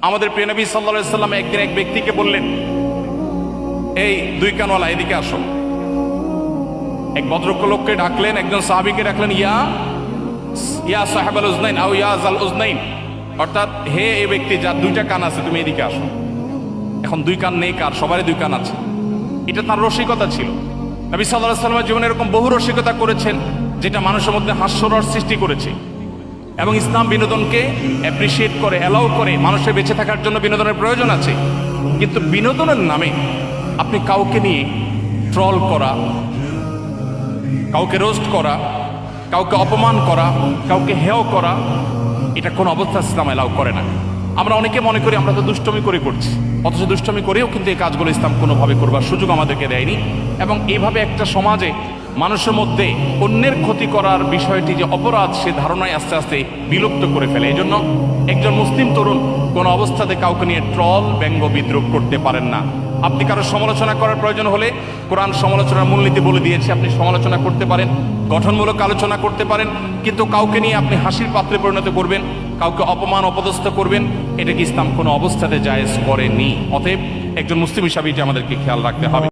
আমাদের প্রিয় নবী সাল্লাল্লাহু আলাইহি সাল্লাম একদিন এক ব্যক্তিকে বললেন, এই দুই কানওয়ালা এদিকে আসো। এক ভদ্রলোক লোককে ডাকলেন, একজন সাহাবীকে ডাকলেন, ইয়া সাহেবাল উজনাইন আও ইয়া জাল উজনাইন, অর্থাৎ হে এই ব্যক্তি যার দুইটা কান আছে, তুমি এদিকে আসো। এখন দুই কান নেই কার? সবারই দুই কান আছে। এটা তার রসিকতা ছিল। নবী সাল্লাল্লাহু আলাইহি সাল্লামের জীবনে এরকম বহু রসিকতা করেছেন যেটা মানুষের মধ্যে হাস্যরস সৃষ্টি করেছে। এবং ইসলাম বিনোদনকে অ্যাপ্রিসিয়েট করে, অ্যালাউ করে। মানুষের বেঁচে থাকার জন্য বিনোদনের প্রয়োজন আছে, কিন্তু বিনোদনের নামে আপনি কাউকে নিয়ে ট্রল করা, কাউকে রোস্ট করা, কাউকে অপমান করা, কাউকে হেয় করা, এটা কোন অবস্থা ইসলাম অ্যালাউ করে না। আমরা অনেকে মনে করি আমরা তো দুষ্টমি করে করছি, অথচ দুষ্টমি করেও কিন্তু এই কাজগুলো ইসলাম কোনোভাবে করবার সুযোগ আমাদেরকে দেয়নি। এবং এইভাবে একটা সমাজে মানুষের মধ্যে অন্যের ক্ষতি করার বিষয়টি যে অপরাধ, সে ধারণায় আস্তে আস্তে বিলুপ্ত করে ফেলে। এই জন্য একজন মুসলিম তরুণ কোনো অবস্থাতে কাউকে নিয়ে ট্রল, ব্যঙ্গ, বিদ্রুপ করতে পারেন না। আপনি কারো সমালোচনা করার প্রয়োজন হলে কোরআন সমালোচনার মূলনীতি বলে দিয়েছে, আপনি সমালোচনা করতে পারেন, গঠনমূলক আলোচনা করতে পারেন, কিন্তু কাউকে নিয়ে আপনি হাসির পাত্রে পরিণত করবেন, কাউকে অপমান অপদস্থ করবেন, এটা কি ইসলাম কোনো অবস্থাতে জায়েজ করেনি। অতএব একজন মুসলিম হিসাবে এটা আমাদেরকে খেয়াল রাখতে হবে।